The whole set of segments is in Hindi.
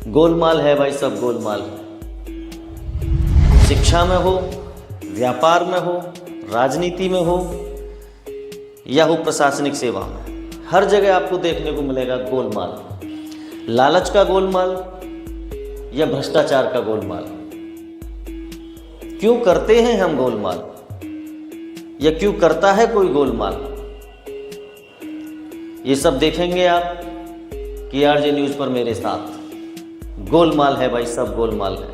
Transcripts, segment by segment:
गोलमाल है भाई, सब गोलमाल। शिक्षा में हो, व्यापार में हो, राजनीति में हो या हो प्रशासनिक सेवा में, हर जगह आपको देखने को मिलेगा गोलमाल। लालच का गोलमाल या भ्रष्टाचार का गोलमाल। क्यों करते हैं हम गोलमाल या क्यों करता है कोई गोलमाल, ये सब देखेंगे आप KRJ न्यूज़ पर मेरे साथ। गोलमाल है भाई, सब गोलमाल है।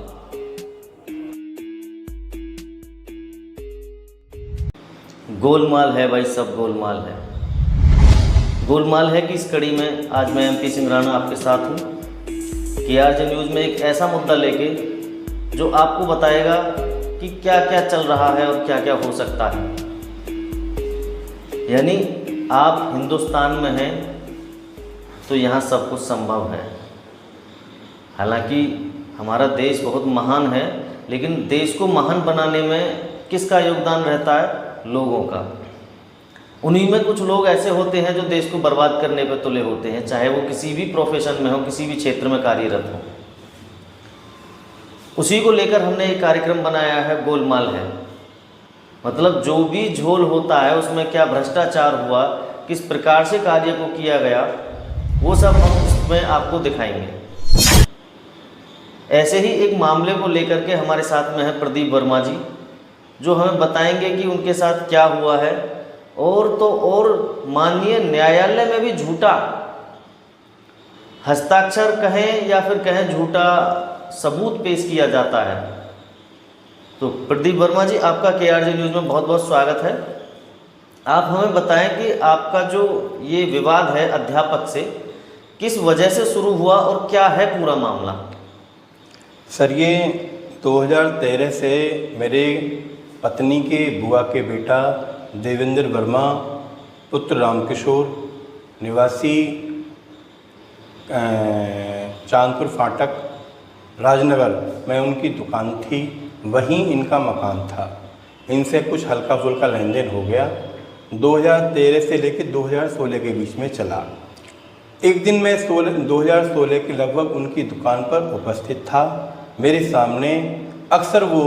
गोलमाल है भाई, सब गोलमाल है। गोलमाल है कि इस कड़ी में आज मैं MP सिंह राणा आपके साथ हूँ KRJ न्यूज़ में एक ऐसा मुद्दा लेके जो आपको बताएगा कि क्या क्या चल रहा है और क्या क्या हो सकता है। यानी आप हिंदुस्तान में हैं तो यहाँ सब कुछ संभव है। हालांकि हमारा देश बहुत महान है, लेकिन देश को महान बनाने में किसका योगदान रहता है? लोगों का। उन्हीं में कुछ लोग ऐसे होते हैं जो देश को बर्बाद करने पर तुले होते हैं, चाहे वो किसी भी प्रोफेशन में हो, किसी भी क्षेत्र में कार्यरत हो। उसी को लेकर हमने एक कार्यक्रम बनाया है, गोलमाल है। मतलब जो भी झोल होता है उसमें क्या भ्रष्टाचार हुआ, किस प्रकार से कार्य को किया गया, वो सब हम इसमें आपको दिखाएंगे। ऐसे ही एक मामले को लेकर के हमारे साथ में है प्रदीप वर्मा जी, जो हमें बताएंगे कि उनके साथ क्या हुआ है। और तो और माननीय न्यायालय में भी झूठा हस्ताक्षर कहें या फिर कहें झूठा सबूत पेश किया जाता है। तो प्रदीप वर्मा जी, आपका KRJ न्यूज़ में बहुत बहुत स्वागत है। आप हमें बताएं कि आपका जो ये विवाद है अध्यापक से, किस वजह से शुरू हुआ और क्या है पूरा मामला? सर, ये 2013 से मेरे पत्नी के बुआ के बेटा देवेंद्र वर्मा पुत्र रामकिशोर निवासी चांदपुर फाटक राजनगर में उनकी दुकान थी, वहीं इनका मकान था। इनसे कुछ हल्का फुल्का लेन देन हो गया। 2013 से लेकर 2016 के बीच में चला। एक दिन मैं 2016 के लगभग उनकी दुकान पर उपस्थित था। मेरे सामने अक्सर वो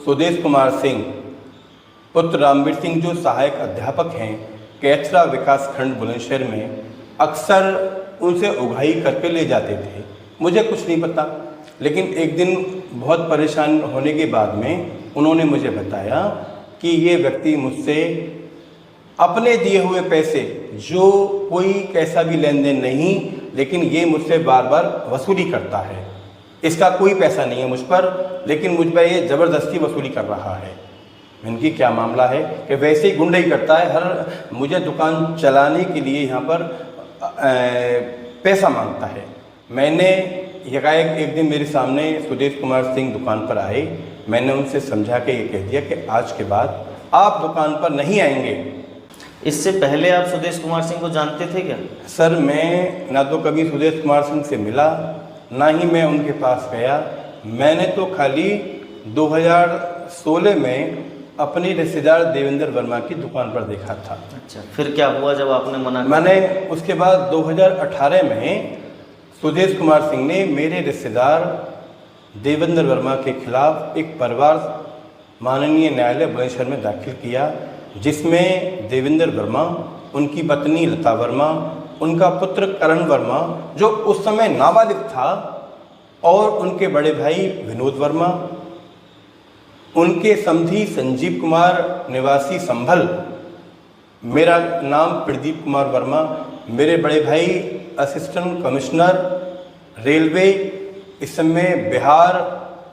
सुदेश कुमार सिंह पुत्र रामवीर सिंह, जो सहायक अध्यापक हैं कैथरा विकास खंड बुलंदशहर में, अक्सर उनसे उगाही करके ले जाते थे। मुझे कुछ नहीं पता, लेकिन एक दिन बहुत परेशान होने के बाद में उन्होंने मुझे बताया कि ये व्यक्ति मुझसे अपने दिए हुए पैसे, जो कोई कैसा भी लेन देन नहीं, लेकिन ये मुझसे बार बार वसूली करता है। इसका कोई पैसा नहीं है मुझ पर, लेकिन मुझ पर ये ज़बरदस्ती वसूली कर रहा है। इनकी क्या मामला है कि वैसे ही गुंडई करता है, हर मुझे दुकान चलाने के लिए यहाँ पर पैसा मांगता है। मैंने यकायक एक दिन मेरे सामने सुदेश कुमार सिंह दुकान पर आए। मैंने उनसे समझा के ये कह दिया कि आज के बाद आप दुकान पर नहीं आएंगे। इससे पहले आप सुदेश कुमार सिंह को जानते थे क्या? सर, मैं ना तो कभी सुदेश कुमार सिंह से मिला, ना ही मैं उनके पास गया। मैंने तो खाली 2016 में अपने रिश्तेदार देवेंद्र वर्मा की दुकान पर देखा था। अच्छा, फिर क्या हुआ जब आपने मना किया? मैंने उसके बाद 2018 में सुदेश कुमार सिंह ने मेरे रिश्तेदार देवेंद्र वर्मा के खिलाफ एक परिवार माननीय न्यायालय बुलंदशहर में दाखिल किया, जिसमें देवेंद्र वर्मा, उनकी पत्नी लता वर्मा, उनका पुत्र करण वर्मा जो उस समय नाबालिग था, और उनके बड़े भाई विनोद वर्मा, उनके समधी संजीव कुमार निवासी संभल, मेरा नाम प्रदीप कुमार वर्मा, मेरे बड़े भाई असिस्टेंट कमिश्नर रेलवे, इस समय बिहार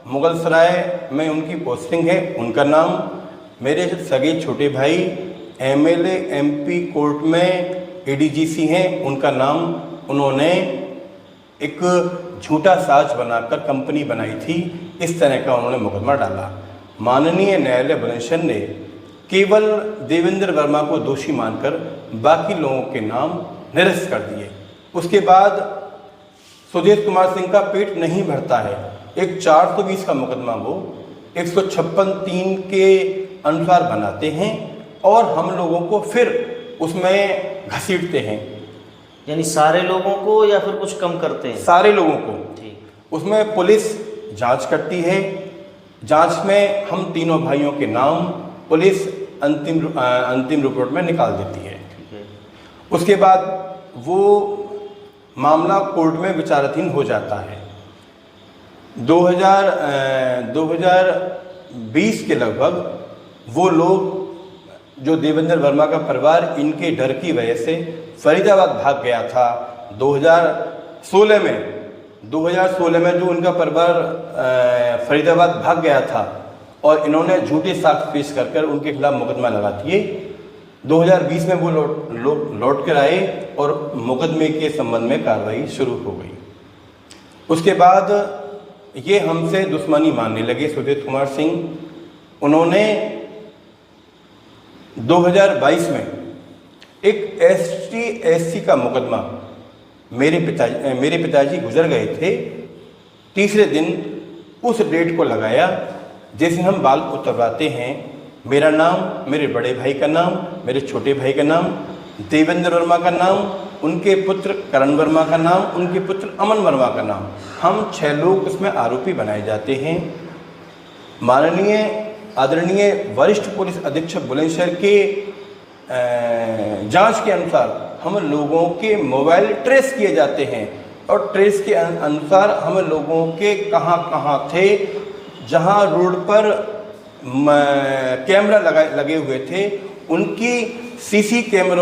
मुगलसराय में उनकी पोस्टिंग है, उनका नाम, मेरे सगे छोटे भाई MLA MP कोर्ट में ADGC हैं, उनका नाम। उन्होंने एक झूठा साज बनाकर कंपनी बनाई थी, इस तरह का उन्होंने मुकदमा डाला। माननीय न्यायालय बुलंदशहर ने केवल देवेंद्र वर्मा को दोषी मानकर बाकी लोगों के नाम निरस्त कर दिए। उसके बाद सुदेश कुमार सिंह का पेट नहीं भरता है। एक 420 का मुकदमा वो 156(3) के अनुसार बनाते हैं और हम लोगों को फिर उसमें घसीटते हैं। यानी सारे लोगों को या फिर कुछ कम करते हैं? सारे लोगों को। ठीक। उसमें पुलिस जांच करती है। जांच में हम तीनों भाइयों के नाम पुलिस अंतिम रिपोर्ट में निकाल देती है। ठीक है। उसके बाद वो मामला कोर्ट में विचाराधीन हो जाता है। 2020 के लगभग वो लोग, जो देवेंद्र वर्मा का परिवार इनके डर की वजह से फरीदाबाद भाग गया था 2016 में जो उनका परिवार फरीदाबाद भाग गया था और इन्होंने झूठे साक्ष्य पेश कर उनके खिलाफ मुकदमा लगा दिए। 2020 में वो लौट कर आए और मुकदमे के संबंध में कार्रवाई शुरू हो गई। उसके बाद ये हमसे दुश्मनी मानने लगे सुजीत कुमार सिंह। उन्होंने 2022 में एक ST/SC का मुकदमा, मेरे पिताजी गुजर गए थे, तीसरे दिन उस डेट को लगाया जिस दिन हम बाल उतरवाते हैं। मेरा नाम, मेरे बड़े भाई का नाम, मेरे छोटे भाई का नाम, देवेंद्र वर्मा का नाम, उनके पुत्र करण वर्मा का नाम, उनके पुत्र अमन वर्मा का नाम, हम 6 लोग उसमें आरोपी बनाए जाते हैं। माननीय आदरणीय वरिष्ठ पुलिस अधीक्षक बुलंदशहर के जांच के अनुसार हम लोगों के मोबाइल ट्रेस किए जाते हैं और ट्रेस के अनुसार हम लोगों के कहाँ थे, जहां रोड पर कैमरा लगे हुए थे उनकी CCTV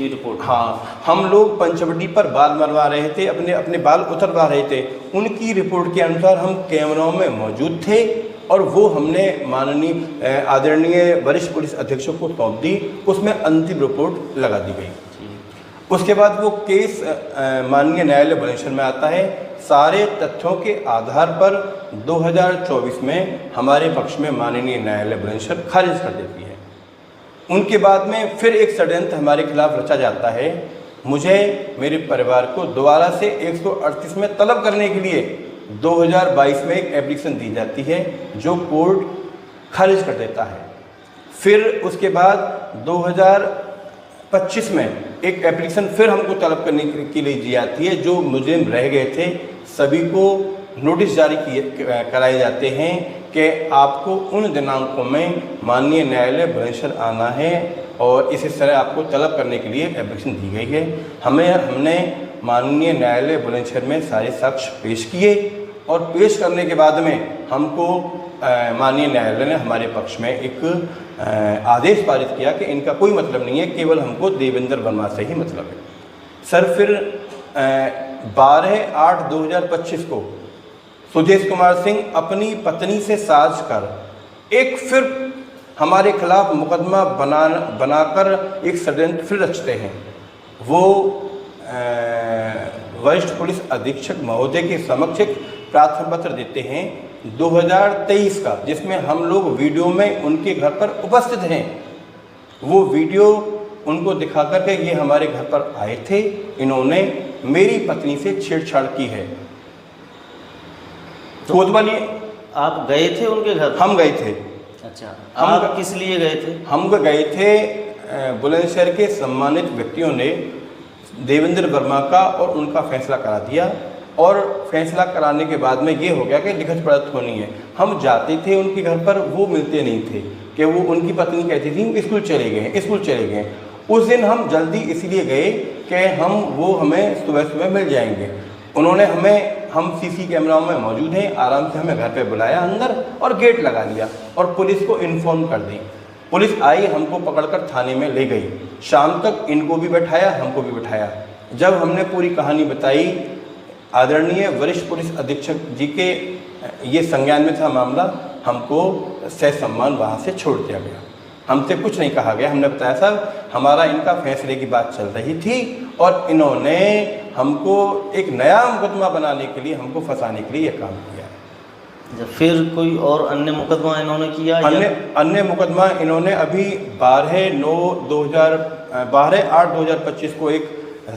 रिपोर्ट। हाँ, हम लोग पंचवटी पर बाल मरवा रहे थे, अपने बाल उतरवा रहे थे, उनकी रिपोर्ट के अनुसार हम कैमरों में मौजूद थे और वो हमने माननीय आदरणीय वरिष्ठ पुलिस अधीक्षक को सौंप दी। उसमें अंतिम रिपोर्ट लगा दी गई। उसके बाद वो केस माननीय न्यायालय बुलंदशहर में आता है। सारे तथ्यों के आधार पर 2024 में हमारे पक्ष में माननीय न्यायालय बुलंदशहर खारिज कर देती है। उनके बाद में फिर एक षड्यंत्र हमारे खिलाफ रचा जाता है। मुझे, मेरे परिवार को दोबारा से 138 में तलब करने के लिए 2022 में एक एप्लीकेशन दी जाती है जो कोर्ट खारिज कर देता है। फिर उसके बाद 2025 में एक एप्लीकेशन फिर हमको तलब करने के लिए दी जाती है। जो मुजरिम रह गए थे सभी को नोटिस जारी कराए जाते हैं कि आपको उन दिनांकों में माननीय न्यायालय बुलंदशहर आना है और इस तरह आपको तलब करने के लिए एप्लीकेशन दी गई है। हमने माननीय न्यायालय बुलंदशहर में सारे साक्ष्य पेश किए और पेश करने के बाद में हमको माननीय न्यायालय ने हमारे पक्ष में एक आदेश पारित किया कि इनका कोई मतलब नहीं है, केवल हमको देवेंद्र वर्मा से ही मतलब है। सर, फिर 12/8/2025 को सुदेश कुमार सिंह अपनी पत्नी से साझ कर एक फिर हमारे खिलाफ मुकदमा बनाकर एक षड्यंत्र फिर रचते हैं। वो वरिष्ठ पुलिस अधीक्षक महोदय के समक्ष एक प्रार्थना पत्र देते हैं 2023 का, जिसमें हम लोग वीडियो में उनके घर पर उपस्थित हैं। वो वीडियो उनको दिखा कर के ये हमारे घर पर आए थे, इन्होंने मेरी पत्नी से छेड़छाड़ की है। कोतवाली, आप गए थे उनके घर? हम गए थे। अच्छा, आप किस लिए गए थे? हम गए थे, बुलंदशहर के सम्मानित व्यक्तियों ने देवेंद्र वर्मा का और उनका फैसला करा दिया और फैसला कराने के बाद में ये हो गया कि लिखित पढ़त होनी है। हम जाते थे उनके घर पर, वो मिलते नहीं थे कि वो उनकी पत्नी कहती थी स्कूल चले गए। उस दिन हम जल्दी इसलिए गए कि वो हमें सुबह मिल जाएंगे। उन्होंने हम CC कैमराओं में मौजूद हैं, आराम से हमें घर पे बुलाया अंदर और गेट लगा दिया और पुलिस को इन्फॉर्म कर दी। पुलिस आई, हमको पकड़कर थाने में ले गई। शाम तक इनको भी बैठाया, हमको भी बैठाया। जब हमने पूरी कहानी बताई, आदरणीय वरिष्ठ पुलिस अधीक्षक जी के ये संज्ञान में था मामला, हमको ससम्मान वहाँ से छोड़ दिया गया। हमसे कुछ नहीं कहा गया। हमने बताया साहब हमारा इनका फैसले की बात चल रही थी और इन्होंने हमको एक नया मुकदमा बनाने के लिए, हमको फंसाने के लिए ये काम किया। फिर कोई और अन्य मुकदमा इन्होंने किया? अन्य मुकदमा इन्होंने अभी 12/8/2025 को एक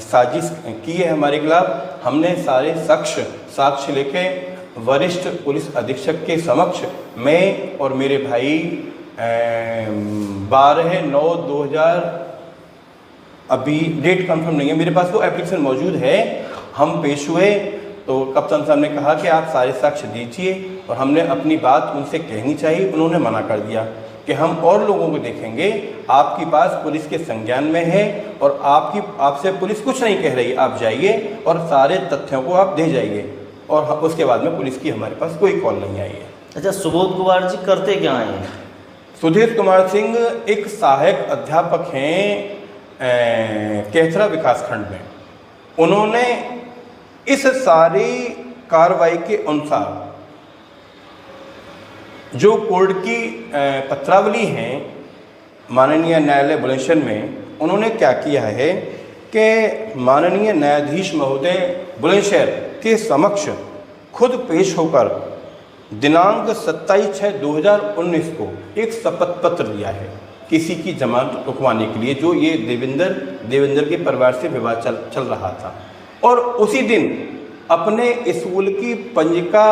साजिश की है हमारे खिलाफ। हमने सारे साक्ष्य लेके वरिष्ठ पुलिस अधीक्षक के समक्ष मैं और मेरे भाई 12/9/2000, अभी डेट कंफर्म नहीं है मेरे पास, वो एप्लीकेशन मौजूद है हम पेश हुए तो कप्तान साहब ने कहा कि आप सारे साक्ष्य दीजिए और हमने अपनी बात उनसे कहनी चाहिए। उन्होंने मना कर दिया कि हम और लोगों को देखेंगे, आपके पास पुलिस के संज्ञान में है और आपसे पुलिस कुछ नहीं कह रही, आप जाइए और सारे तथ्यों को आप दे जाइए। और उसके बाद में पुलिस की हमारे पास कोई कॉल नहीं आई है। अच्छा, सुबोध कुमार जी करते क्या हैं? सुधीर कुमार सिंह एक सहायक अध्यापक हैं केथरा विकासखंड में। उन्होंने इस सारी कार्रवाई के अनुसार जो कोर्ट की पत्रावली है माननीय न्यायालय बुलंदशहर में, उन्होंने क्या किया है कि माननीय न्यायाधीश महोदय बुलंदशहर के समक्ष खुद पेश होकर दिनांक 27/6/2019 को एक शपथ पत्र दिया है किसी की जमानत रुकवाने के लिए, जो ये देवेंद्र के परिवार से विवाद चल रहा था। और उसी दिन अपने स्कूल की पंजिका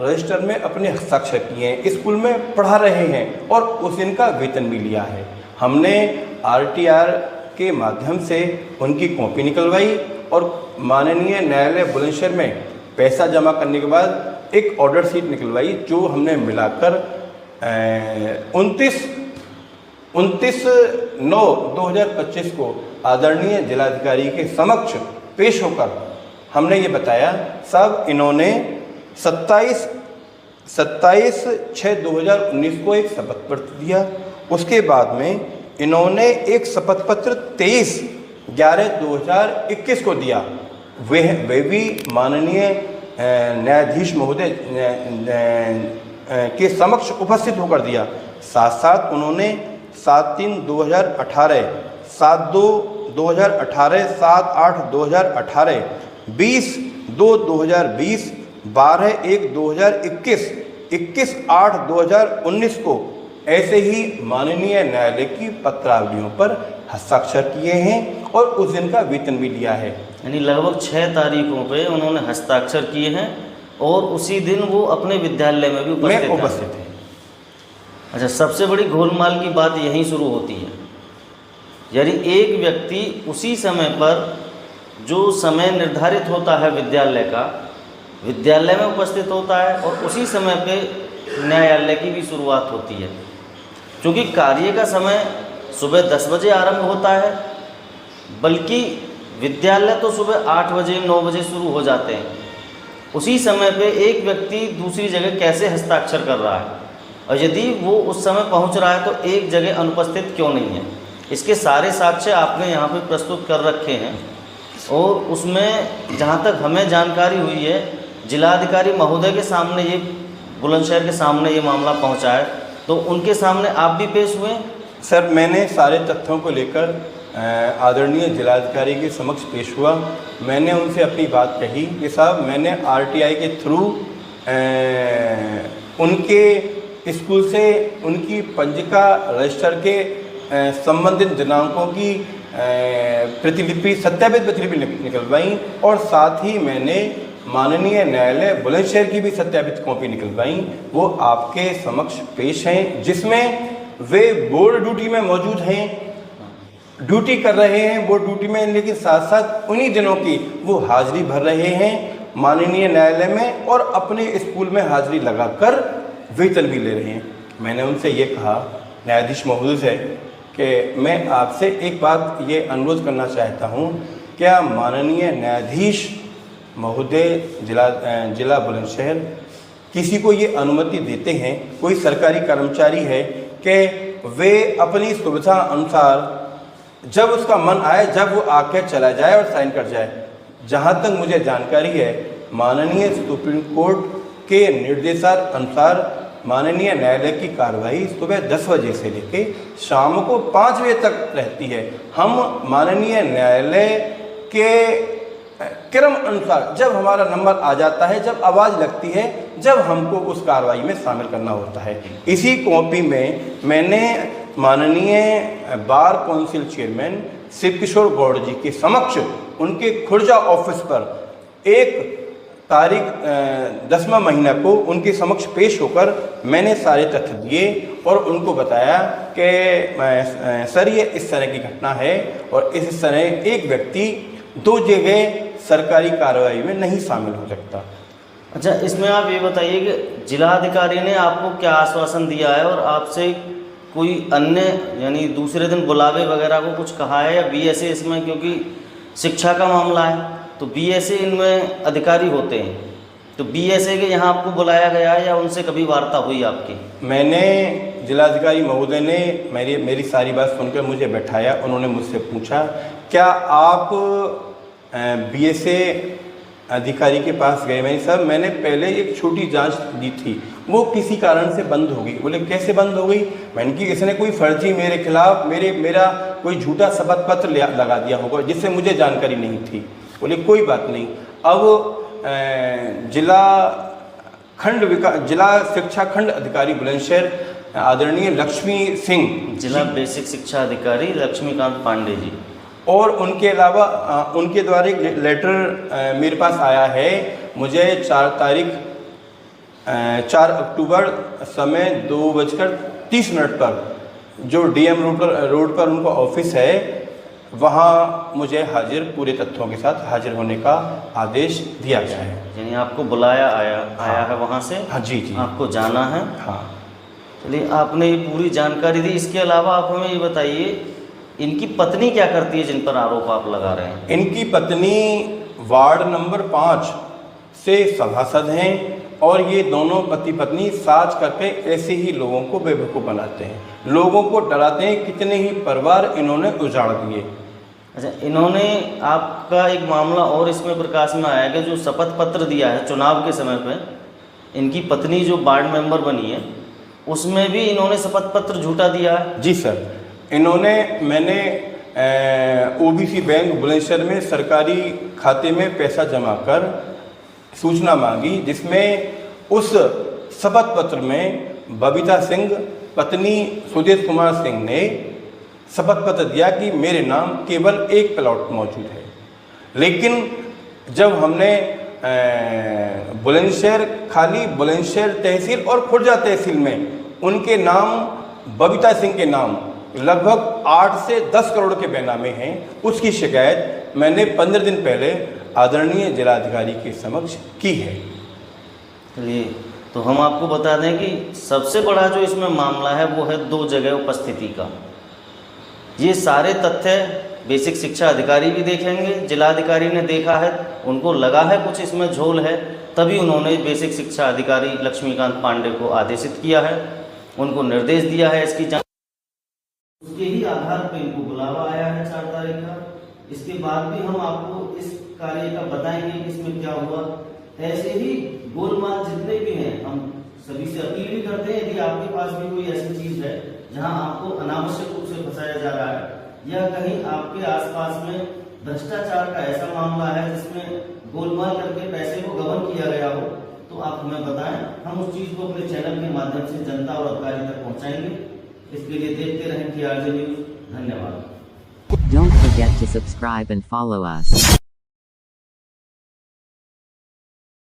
रजिस्टर में अपने हस्ताक्षर किए हैं, स्कूल में पढ़ा रहे हैं और उस दिन का वेतन भी लिया है। हमने RTR के माध्यम से उनकी कॉपी निकलवाई और माननीय न्यायालय बुलंदशहर में पैसा जमा करने के बाद एक ऑर्डर शीट निकलवाई, जो हमने मिलाकर 29/9/2025 को आदरणीय जिलाधिकारी के समक्ष पेश होकर हमने ये बताया, साहब इन्होंने 27/6/2019 को एक शपथ पत्र दिया। उसके बाद में इन्होंने एक शपथ पत्र 23/11/2021 को दिया। वे भी माननीय न्यायाधीश महोदय के समक्ष उपस्थित होकर दिया। साथ साथ उन्होंने 7/3/2018, 7/2/2018, 7/8/2018, 20/2/2020, 12/1/2021, 21/8/2019 को ऐसे ही माननीय न्यायालय की पत्रावलियों पर हस्ताक्षर किए हैं और उस दिन का वेतन भी लिया है। यानी लगभग 6 तारीखों पे उन्होंने हस्ताक्षर किए हैं और उसी दिन वो अपने विद्यालय में भी उपस्थित हैं। अच्छा, सबसे बड़ी गोलमाल की बात यहीं शुरू होती है। यानी एक व्यक्ति उसी समय पर, जो समय निर्धारित होता है विद्यालय का, विद्यालय में उपस्थित होता है और उसी समय पे न्यायालय की भी शुरुआत होती है। क्योंकि कार्य का समय सुबह 10 बजे आरंभ होता है, बल्कि विद्यालय तो सुबह 8 बजे 9 बजे शुरू हो जाते हैं। उसी समय पे एक व्यक्ति दूसरी जगह कैसे हस्ताक्षर कर रहा है, और यदि वो उस समय पहुंच रहा है तो एक जगह अनुपस्थित क्यों नहीं है? इसके सारे साक्ष्य आपने यहाँ पे प्रस्तुत कर रखे हैं। और उसमें जहाँ तक हमें जानकारी हुई है, जिलाधिकारी महोदय के सामने ये, बुलंदशहर के सामने ये मामला पहुँचा है, तो उनके सामने आप भी पेश हुए? सर, मैंने सारे तथ्यों को लेकर आदरणीय जिलाधिकारी के समक्ष पेश हुआ। मैंने उनसे अपनी बात कही कि साहब, मैंने RTI के थ्रू उनके स्कूल से उनकी पंजिका रजिस्टर के संबंधित दिनांकों की सत्यापित प्रतिलिपि निकलवाई और साथ ही मैंने माननीय न्यायालय बुलंदशहर की भी सत्यापित कॉपी निकलवाई। वो आपके समक्ष पेश हैं, जिसमें वे बोर्ड ड्यूटी में मौजूद हैं, ड्यूटी कर रहे हैं बोर्ड ड्यूटी में, लेकिन साथ साथ उन्हीं दिनों की वो हाजिरी भर रहे हैं माननीय न्यायालय में और अपने स्कूल में हाजिरी लगाकर वेतन भी ले रहे हैं। मैंने उनसे ये कहा, न्यायाधीश महोदय से, कि मैं आपसे एक बात ये अनुरोध करना चाहता हूँ, क्या माननीय न्यायाधीश महोदय जिला बुलंदशहर किसी को ये अनुमति देते हैं, कोई सरकारी कर्मचारी है, कि वे अपनी सुविधा अनुसार जब उसका मन आए, जब वो आके चला जाए और साइन कर जाए? जहाँ तक मुझे जानकारी है, माननीय सुप्रीम कोर्ट के निर्देशानुसार माननीय न्यायालय की कार्रवाई सुबह 10 बजे से लेके शाम को 5 बजे तक रहती है। हम माननीय न्यायालय के क्रम अनुसार जब हमारा नंबर आ जाता है, जब आवाज़ लगती है, जब हमको उस कार्रवाई में शामिल करना होता है। इसी कॉपी में मैंने माननीय बार काउंसिल चेयरमैन शिव किशोर गौड़ जी के समक्ष उनके खुर्जा ऑफिस पर एक तारीख 10वां महीना को उनके समक्ष पेश होकर मैंने सारे तथ्य दिए और उनको बताया कि सर, ये इस तरह की घटना है और इस तरह एक व्यक्ति 2 जगह सरकारी कार्रवाई में नहीं शामिल हो सकता। अच्छा, इसमें आप ये बताइए कि जिलाधिकारी ने आपको क्या आश्वासन दिया है और आपसे कोई अन्य यानी दूसरे दिन बुलावे वगैरह को कुछ कहा है, या बीएसए इसमें, क्योंकि शिक्षा का मामला है तो बीएसए इनमें अधिकारी होते हैं, तो बीएसए के यहाँ आपको बुलाया गया है या उनसे कभी वार्ता हुई आपकी? मैंने जिलाधिकारी महोदय ने मेरी सारी बात सुनकर मुझे बैठाया, उन्होंने मुझसे पूछा क्या आप बीएसए अधिकारी के पास गए? मैंने साहब मैंने पहले एक छोटी जांच दी थी, वो किसी कारण से बंद हो गई। बोले कैसे बंद हो गई? मैंने कि इसने कोई फर्जी मेरे खिलाफ मेरा कोई झूठा शपथ पत्र लगा दिया होगा जिससे मुझे जानकारी नहीं थी। बोले कोई बात नहीं, अब जिला शिक्षा खंड अधिकारी बुलंदशहर आदरणीय लक्ष्मी सिंह, जिला बेसिक शिक्षा अधिकारी लक्ष्मीकांत पांडे जी, और उनके अलावा उनके द्वारा एक लेटर मेरे पास आया है। मुझे 4 अक्टूबर समय 2:30 पर जो डीएम रोड पर उनका ऑफिस है वहाँ मुझे पूरे तथ्यों के साथ हाजिर होने का आदेश दिया गया है। यानी आपको बुलाया आया है वहाँ से? हाँ जी जी, आपको जाना है? हाँ। चलिए, आपने ये पूरी जानकारी दी। इसके अलावा आप हमें ये बताइए, इनकी पत्नी क्या करती है जिन पर आरोप आप लगा रहे हैं? इनकी पत्नी वार्ड नंबर 5 से सभासद हैं और ये दोनों पति पत्नी साज करके ऐसे ही लोगों को बेवकूफ़ बनाते हैं, लोगों को डराते हैं। कितने ही परिवार इन्होंने उजाड़ दिए। अच्छा, इन्होंने आपका एक मामला और इसमें प्रकाश में आया कि जो शपथ पत्र दिया है चुनाव के समय पे, इनकी पत्नी जो वार्ड मेंबर बनी है उसमें भी इन्होंने शपथ पत्र झूठा दिया है? जी सर, मैंने ओबीसी बैंक बुलंदशहर में सरकारी खाते में पैसा जमा कर सूचना मांगी, जिसमें उस शपथ पत्र में बबीता सिंह पत्नी सुदेश कुमार सिंह ने शपथ पत्र दिया कि मेरे नाम केवल एक प्लॉट मौजूद है। लेकिन जब हमने बुलंदशहर तहसील और खुर्जा तहसील में उनके नाम, बबीता सिंह के नाम लगभग 8 से 10 करोड़ के बेनामे हैं, उसकी शिकायत मैंने 15 दिन पहले आदरणीय जिलाधिकारी के समक्ष की है। चलिए, तो हम आपको बता दें कि सबसे बड़ा जो इसमें मामला है वो है 2 जगह उपस्थिति का। ये सारे तथ्य बेसिक शिक्षा अधिकारी भी देखेंगे, जिलाधिकारी ने देखा है, उनको लगा है कुछ इसमें झोल है, तभी उन्होंने बेसिक शिक्षा अधिकारी लक्ष्मीकांत पांडे को आदेशित किया है, उनको निर्देश दिया है इसकी जांच। उसके ही आधार पर इनको बुलावा आया है 4 तारीख का। इसके बाद भी हम आपको इस कार्य का बताएंगे कि इसमें क्या हुआ। ऐसे ही गोलमाल जितने भी हैं, हम सभी से अपील भी करते हैं, यदि आपके पास भी कोई ऐसी चीज है जहां आपको अनावश्यक रूप से फंसाया जा रहा है, या कहीं आपके आसपास में भ्रष्टाचार का ऐसा मामला है जिसमें गोलमाल करके पैसे को गबन किया गया हो, तो आप हमें बताएं। हम उस चीज को अपने चैनल के माध्यम से जनता और अधिकारी तक पहुंचाएंगे। इसके लिए देखते रहें TRJ न्यूज। धन्यवाद। Don't forget to subscribe and follow us.